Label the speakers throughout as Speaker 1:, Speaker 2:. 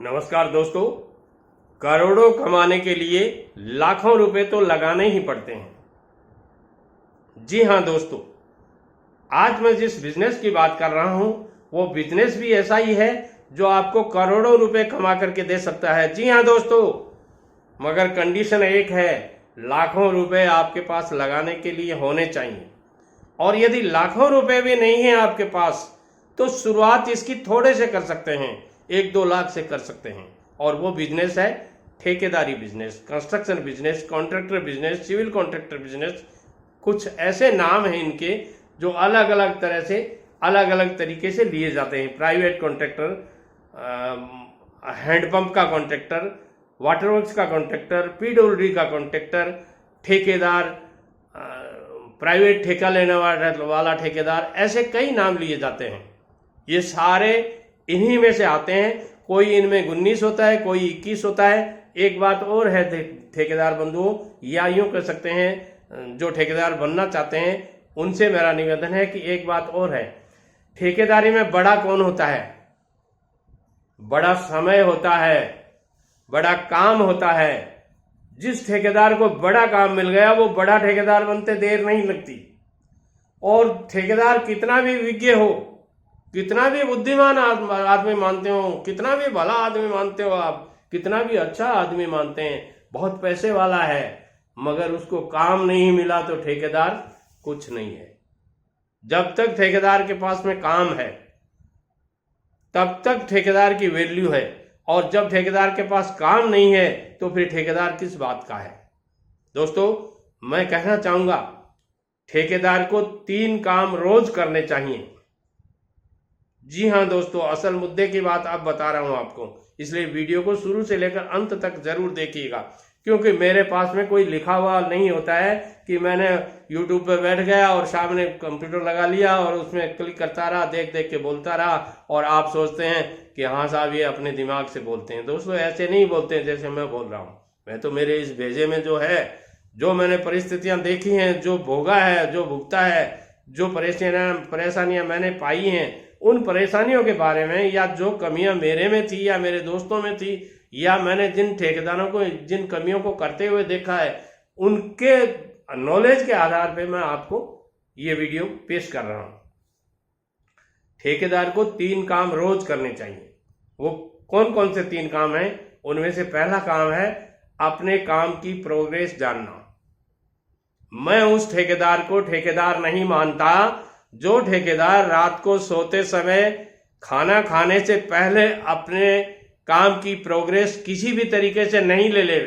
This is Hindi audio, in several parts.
Speaker 1: नमस्कार दोस्तों। करोड़ों कमाने के लिए लाखों रुपए तो लगाने ही पड़ते हैं। जी हाँ दोस्तों, आज मैं जिस बिजनेस की बात कर रहा हूं वो बिजनेस भी ऐसा ही है जो आपको करोड़ों रुपए कमा करके दे सकता है। जी हाँ दोस्तों, मगर कंडीशन एक है, लाखों रुपए आपके पास लगाने के लिए होने चाहिए। और यदि लाखों रुपए भी नहीं है आपके पास तो शुरुआत इसकी थोड़े से कर सकते हैं, 1-2 लाख से कर सकते हैं। और वो बिजनेस है ठेकेदारी business, construction business, contractor business, civil contractor business. कुछ ऐसे नाम हैं इनके जो अलग अलग तरह से अलग अलग तरीके से लिए जाते हैं। प्राइवेट कॉन्ट्रैक्टर, हैंडपंप का कॉन्ट्रैक्टर, वाटरवर्क्स का कॉन्ट्रैक्टर, पीडब्ल्यूडी का कॉन्ट्रैक्टर, ठेकेदार, प्राइवेट ठेका लेने वाला ठेकेदार, ऐसे कई नाम लिए जाते हैं। ये सारे इन्हीं में से आते हैं। कोई इनमें 19 होता है, कोई 21 होता है। एक बात और है ठेकेदार बंधुओं, या यूं कह सकते हैं जो ठेकेदार बनना चाहते हैं उनसे मेरा निवेदन है कि एक बात और है, ठेकेदारी में बड़ा कौन होता है? बड़ा समय होता है, बड़ा काम होता है। जिस ठेकेदार को बड़ा काम मिल गया वो बड़ा ठेकेदार बनते देर नहीं लगती। और ठेकेदार कितना भी विज्ञ हो, कितना भी बुद्धिमान आदमी मानते हो, कितना भी भला आदमी मानते हो आप, कितना भी अच्छा आदमी मानते हैं, बहुत पैसे वाला है, मगर उसको काम नहीं मिला तो ठेकेदार कुछ नहीं है। जब तक ठेकेदार के पास में काम है तब तक ठेकेदार की वैल्यू है, और जब ठेकेदार के पास काम नहीं है तो फिर ठेकेदार किस बात का है? दोस्तों, मैं कहना चाहूंगा ठेकेदार को 3 काम रोज करने चाहिए। जी हाँ दोस्तों, असल मुद्दे की बात अब बता रहा हूं आपको, इसलिए वीडियो को शुरू से लेकर अंत तक जरूर देखिएगा। क्योंकि मेरे पास में कोई लिखा हुआ नहीं होता है कि मैंने यूट्यूब पे बैठ गया और सामने कंप्यूटर लगा लिया और उसमें क्लिक करता रहा, देख देख के बोलता रहा, और आप सोचते हैं कि हाँ साहब ये अपने दिमाग से बोलते हैं। दोस्तों, ऐसे नहीं बोलते हैं जैसे मैं बोल रहा हूँ। मैं तो मेरे इस भेजे में जो है, जो मैंने परिस्थितियां देखी हैं, जो भोगा है, जो भुगता है, जो परेशानियां मैंने पाई हैं, उन परेशानियों के बारे में, या जो कमियां मेरे में थी या मेरे दोस्तों में थी, या मैंने जिन ठेकेदारों को जिन कमियों को करते हुए देखा है, उनके नॉलेज के आधार पे मैं आपको ये वीडियो पेश कर रहा हूं। ठेकेदार को 3 काम रोज करने चाहिए। वो कौन कौन से 3 काम हैं? उनमें से पहला काम है अपने काम की प्रोग्रेस जानना। मैं उस ठेकेदार को ठेकेदार नहीं मानता जो ठेकेदार रात को सोते समय खाना खाने से पहले अपने काम की प्रोग्रेस किसी भी तरीके से नहीं ले ले।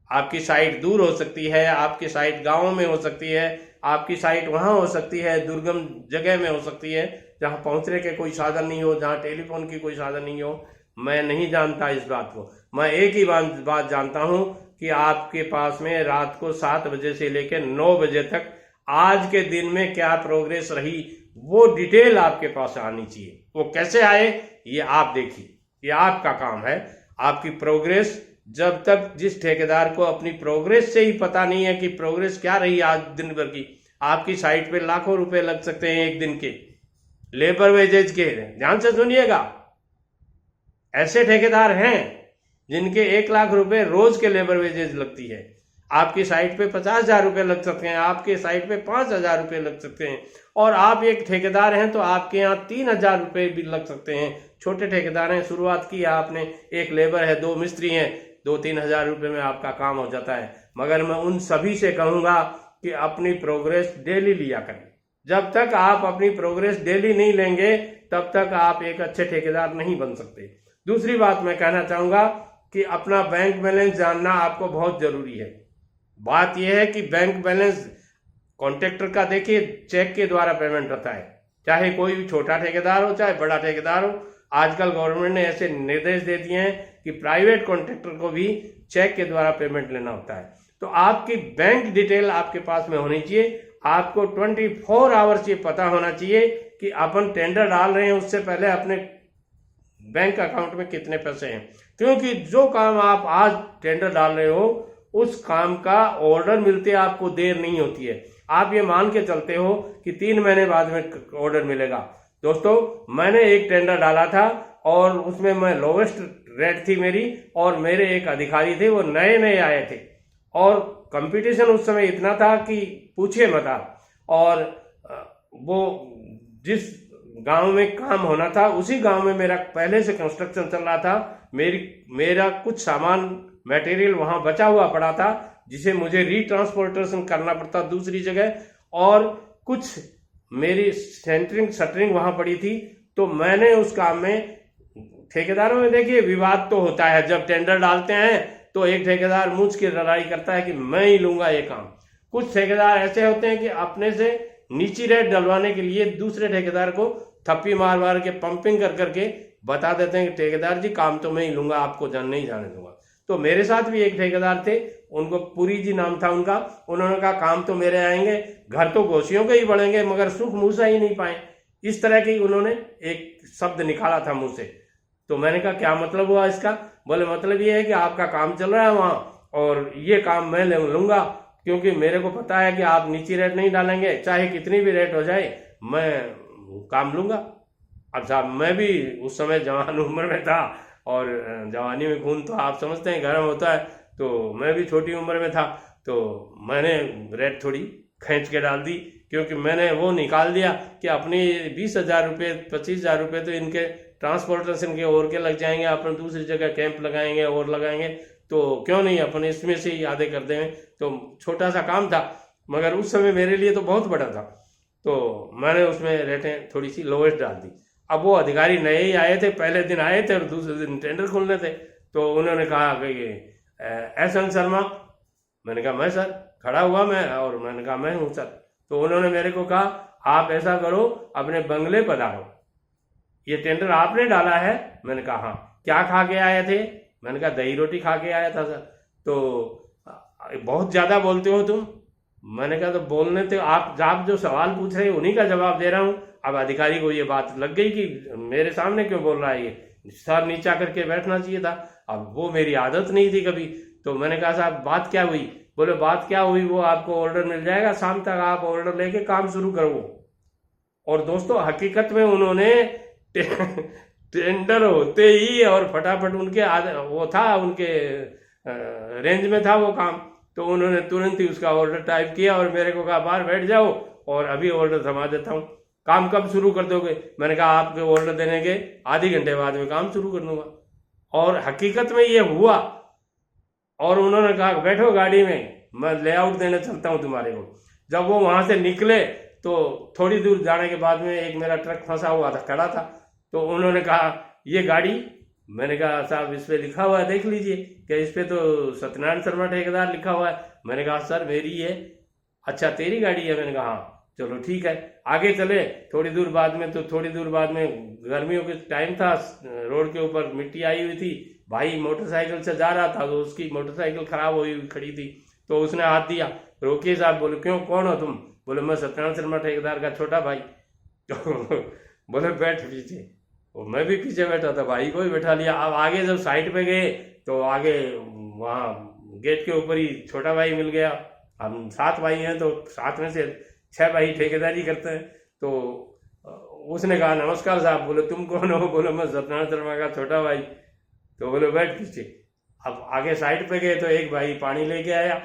Speaker 1: आपकी साइट दूर हो सकती है, आपकी साइट गांव में हो सकती है, आपकी साइट वहां हो सकती है, दुर्गम जगह में हो सकती है जहां पहुंचने के कोई साधन नहीं हो, जहां टेलीफोन की कोई साधन नहीं हो। मैं नहीं जानता इस बात को। मैं एक ही बात जानता हूं कि आपके पास में रात को 7 बजे से लेकर 9 बजे तक आज के दिन में क्या प्रोग्रेस रही, वो डिटेल आपके पास आनी चाहिए। वो कैसे आए ये आप देखिए, ये आपका काम है। आपकी प्रोग्रेस, जब तक जिस ठेकेदार को अपनी प्रोग्रेस से ही पता नहीं है कि प्रोग्रेस क्या रही आज दिन भर की, आपकी साइट पे लाखों रुपए लग सकते हैं एक दिन के लेबर वेजेज के। ध्यान से सुनिएगा, ऐसे ठेकेदार हैं जिनके 1 लाख रुपए रोज के लेबर वेजेज लगती है। आपकी साइट पे 50,000 रुपए लग सकते हैं, आपके साइट पे 5,000 रुपए लग सकते हैं, और आप एक ठेकेदार हैं तो आपके यहाँ 3,000 रुपए भी लग सकते हैं। छोटे ठेकेदार हैं, शुरुआत की आपने, 1 लेबर है, 2 मिस्त्री हैं, 2-3 हजार रुपए में आपका काम हो जाता है। मगर मैं उन सभी से कहूंगा कि अपनी प्रोग्रेस डेली लिया करें। जब तक आप अपनी प्रोग्रेस डेली नहीं लेंगे तब तक आप एक अच्छे ठेकेदार नहीं बन सकते। दूसरी बात मैं कहना चाहूंगा कि अपना बैंक बैलेंस जानना आपको बहुत जरूरी है। बात यह है कि बैंक बैलेंस कॉन्ट्रैक्टर का देखिए चेक के द्वारा पेमेंट रहता है, चाहे कोई भी छोटा ठेकेदार हो चाहे बड़ा ठेकेदार हो। आजकल गवर्नमेंट ने ऐसे निर्देश दे दिए हैं कि प्राइवेट कॉन्ट्रैक्टर को भी चेक के द्वारा पेमेंट लेना होता है। तो आपकी बैंक डिटेल आपके पास में होनी चाहिए। आपको 24 आवर्स ये पता होना चाहिए कि अपन टेंडर डाल रहे हैं उससे पहले अपने बैंक अकाउंट में कितने पैसे हैं। क्योंकि जो काम आप आज टेंडर डाल रहे हो उस काम का ऑर्डर मिलते आपको देर नहीं होती है। आप ये मान के चलते हो कि 3 महीने बाद में ऑर्डर मिलेगा। दोस्तों, मैंने एक टेंडर डाला था और उसमें मैं लोवेस्ट रेट थी मेरी, और मेरे एक अधिकारी थे वो नए नए आए थे, और कंपटीशन उस समय इतना था कि पूछिए मत आप। और वो जिस गांव में काम होना था उसी गांव में मेरा पहले से कंस्ट्रक्शन चल रहा था। मेरा कुछ सामान मटेरियल वहां बचा हुआ पड़ा था जिसे मुझे रीट्रांसपोर्टेशन करना पड़ता दूसरी जगह, और कुछ मेरी सेंटरिंग शटरिंग वहां पड़ी थी। तो मैंने उस काम में, ठेकेदारों में देखिए विवाद तो होता है, जब टेंडर डालते हैं तो एक ठेकेदार मुझ की लड़ाई करता है कि मैं ही लूंगा ये काम। कुछ ठेकेदार ऐसे होते हैं कि अपने से नीची रेट डलवाने के लिए दूसरे ठेकेदार को थप्पी मार मार के पंपिंग कर करके बता देते हैं कि ठेकेदार जी काम तो मैं ही लूंगा, आपको नहीं जाने दूंगा। तो मेरे साथ भी एक ठेकेदार थे, उनको पुरी जी नाम था उनका। उन्होंने कहा काम तो मेरे आएंगे, घर तो घोषियों के ही बढ़ेंगे, मगर सुख मुंह से ही नहीं पाए। इस तरह की उन्होंने एक शब्द निकाला था मुंह से। तो मैंने कहा क्या मतलब हुआ इसका? बोले मतलब ये है कि आपका काम चल रहा है वहां, और ये काम मैं लूंगा, क्योंकि मेरे को पता है कि आप नीची रेट नहीं डालेंगे, चाहे कितनी भी रेट हो जाए मैं काम लूंगा। अब साहब मैं भी उस समय जवान उम्र में था, और जवानी में खून तो आप समझते हैं गर्म होता है, तो मैं भी छोटी उम्र में था। तो मैंने रेट थोड़ी खींच के डाल दी, क्योंकि मैंने वो निकाल दिया कि अपनी 20,000 रुपये 25,000 रुपये तो इनके ट्रांसपोर्टेशन के और के लग जाएंगे, अपन दूसरी जगह कैंप लगाएंगे और लगाएंगे, तो क्यों नहीं अपन इसमें से ही आधे कर देंगे। तो छोटा सा काम था, मगर उस समय मेरे लिए तो बहुत बड़ा था। तो मैंने उसमें रेटें थोड़ी सी लोवेस्ट डाल दी। अब वो अधिकारी नए ही आए थे, पहले दिन आए थे और दूसरे दिन टेंडर खोलने थे। तो उन्होंने कहा कि एस.एन. शर्मा। मैंने कहा मैं सर, खड़ा हुआ मैं, और मैंने कहा मैं हूँ सर। तो उन्होंने मेरे को कहा आप ऐसा करो, अपने बंगले पधारो, ये टेंडर आपने डाला है? मैंने कहा हाँ। क्या खा के आए थे? मैंने कहा दही रोटी खा के आया था सर। तो बहुत ज्यादा बोलते हो तुम। मैंने कहा तो बोलने तो आप जो सवाल पूछ रहे हैं उन्हीं का जवाब दे रहा हूँ। अब अधिकारी को ये बात लग गई कि मेरे सामने क्यों बोल रहा है ये, सर नीचा करके बैठना चाहिए था। अब वो मेरी आदत नहीं थी कभी। तो मैंने कहा साहब बात क्या हुई? बोले बात क्या हुई, वो आपको ऑर्डर मिल जाएगा, शाम तक आप ऑर्डर लेके काम शुरू करो। और दोस्तों हकीकत में उन्होंने टेंडर होते ही और फटाफट उनके वो था, उनके रेंज में था वो काम। तो उन्होंने तुरंत ही उसका ऑर्डर टाइप किया और मेरे को कहा बाहर बैठ जाओ और अभी ऑर्डर थमा देता हूँ, काम कब शुरू कर दोगे? मैंने कहा आपके ऑर्डर देने के आधे घंटे बाद में काम शुरू कर दूंगा। और हकीकत में ये हुआ। और उन्होंने कहा बैठो गाड़ी में, मैं लेआउट देने चलता हूँ तुम्हारे को। जब वो वहां से निकले तो थोड़ी दूर जाने के बाद में एक मेरा ट्रक फंसा हुआ था, खड़ा था। तो उन्होंने कहा ये गाड़ी? मैंने कहा साहब इस पे लिखा हुआ है देख लीजिए। क्या इस पे तो सत्यनारायण शर्मा ठेकेदार लिखा हुआ है। मैंने कहा सर मेरी है। अच्छा तेरी गाड़ी है? मैंने कहा हाँ। चलो ठीक है, आगे चले। थोड़ी दूर बाद में गर्मियों के टाइम था, रोड के ऊपर मिट्टी आई हुई थी। भाई मोटरसाइकिल से जा रहा था तो उसकी मोटरसाइकिल खराब हुई खड़ी थी। तो उसने हाथ दिया, रोकिए साहब। बोले क्यों, कौन हो तुम? बोले मैं सत्यनारायण शर्मा ठेकेदार का छोटा भाई। तो बोले बैठ पीछे। और मैं भी पीछे बैठा था, भाई को भी बैठा लिया। अब आगे जब साइड पे गए तो आगे वहाँ गेट के ऊपर ही छोटा भाई मिल गया। हम 7 भाई हैं तो 7 में से 6 भाई ठेकेदारी करते हैं। तो उसने कहा नमस्कार साहब। बोले तुम कौन हो? बोले मैं सत्यनारायण शर्मा का छोटा भाई। तो बोले बैठ पीछे। अब आगे साइड पे गए तो एक भाई पानी लेके आया।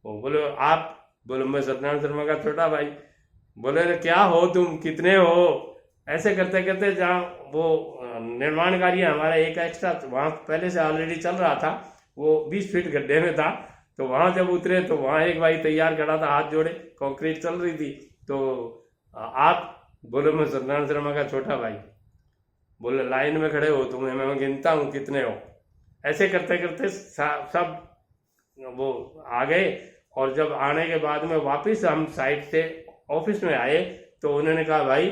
Speaker 1: वो बोले आप? बोले मैं सत्यनारायण शर्मा का छोटा भाई। बोले क्या हो तुम, कितने हो? ऐसे करते करते जहाँ वो निर्माण कार्य हमारा एक एक्स्ट्रा वहाँ पहले से ऑलरेडी चल रहा था, वो 20 फीट गड्ढे में था। तो वहां जब उतरे तो वहां एक भाई तैयार खड़ा था, हाथ जोड़े, कंक्रीट चल रही थी। तो आप? बोले मैं सत्यनारायण शर्मा का छोटा भाई। बोले लाइन में खड़े हो तुम्हें मैं गिनता हूँ कितने हो। ऐसे करते करते सब वो आ गए। और जब आने के बाद में वापिस हम साइड से ऑफिस में आए तो उन्होंने कहा भाई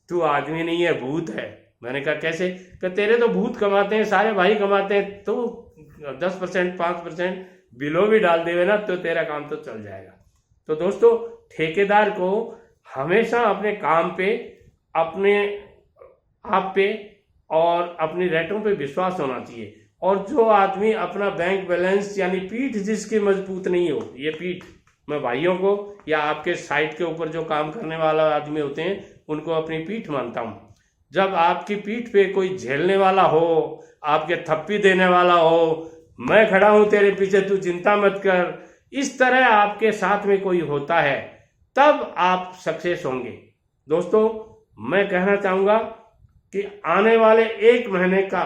Speaker 1: तू आदमी नहीं है, भूत है। मैंने कहा कैसे? कि तेरे तो भूत कमाते हैं, सारे भाई कमाते हैं, तो 10% 5% बिलो भी डाल देवे ना तो तेरा काम तो चल जाएगा। तो दोस्तों ठेकेदार को हमेशा अपने काम पे, अपने आप पे और अपनी रेटों पे विश्वास होना चाहिए। और जो आदमी अपना बैंक बैलेंस यानी पीठ जिसकी मजबूत नहीं हो, ये पीठ मैं भाइयों को या आपके साइट के ऊपर जो काम करने वाला आदमी होते हैं उनको अपनी पीठ मानता हूँ। जब आपकी पीठ पे कोई झेलने वाला हो, आपके थप्पी देने वाला हो, मैं खड़ा हूं तेरे पीछे तू चिंता मत कर, इस तरह आपके साथ में कोई होता है, तब आप सक्सेस होंगे। दोस्तों, मैं कहना चाहूंगा कि आने वाले 1 महीने का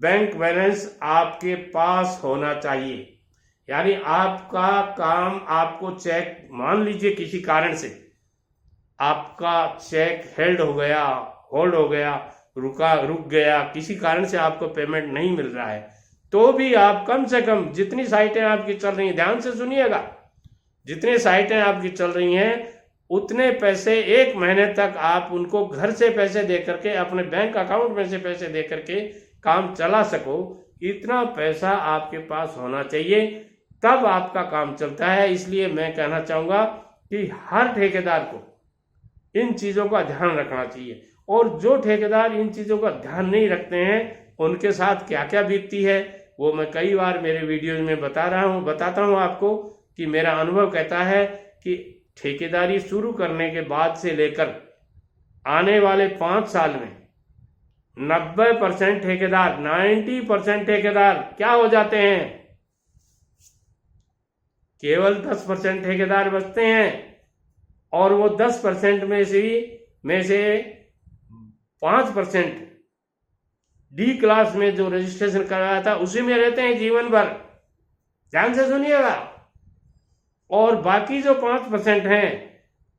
Speaker 1: बैंक बैलेंस आपके पास होना चाहिए। यानी आपका काम, आपको चेक, मान लीजिए किसी कारण से आपका चेक होल्ड हो गया, रुक गया, किसी कारण से आपको पेमेंट नहीं मिल रहा है, तो भी आप कम से कम जितनी साइटें आपकी चल रही हैं, ध्यान से सुनिएगा, जितनी साइटें आपकी चल रही हैं उतने पैसे 1 महीने तक आप उनको घर से पैसे दे करके, अपने बैंक अकाउंट में से पैसे दे करके काम चला सको, इतना पैसा आपके पास होना चाहिए, तब आपका काम चलता है। इसलिए मैं कहना चाहूँगा कि हर ठेकेदार को इन चीज़ों का ध्यान रखना चाहिए, और जो ठेकेदार इन चीज़ों का ध्यान नहीं रखते हैं उनके साथ क्या क्या बीतती है वो मैं कई बार मेरे वीडियोज में बताता हूँ आपको, कि मेरा अनुभव कहता है कि ठेकेदारी शुरू करने के बाद से लेकर आने वाले 5 साल में 90% ठेकेदार, 90% ठेकेदार क्या हो जाते हैं, केवल 10% ठेकेदार बचते हैं, और वो 10% में से 5% डी क्लास में जो रजिस्ट्रेशन कराया था उसी में रहते हैं जीवन भर। ध्यान से सुनिएगा। और बाकी जो 5% हैं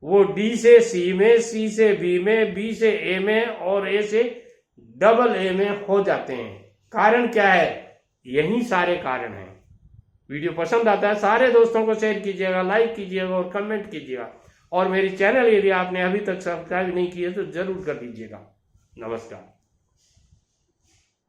Speaker 1: वो डी से सी में, सी से बी में, बी से ए में और ए से AA में हो जाते हैं। कारण क्या है? यही सारे कारण हैं। वीडियो पसंद आता है सारे दोस्तों को शेयर कीजिएगा, लाइक कीजिएगा और कमेंट कीजिएगा, और मेरी चैनल यदि आपने अभी तक सब्सक्राइब नहीं किया तो जरूर कर दीजिएगा। नमस्कार।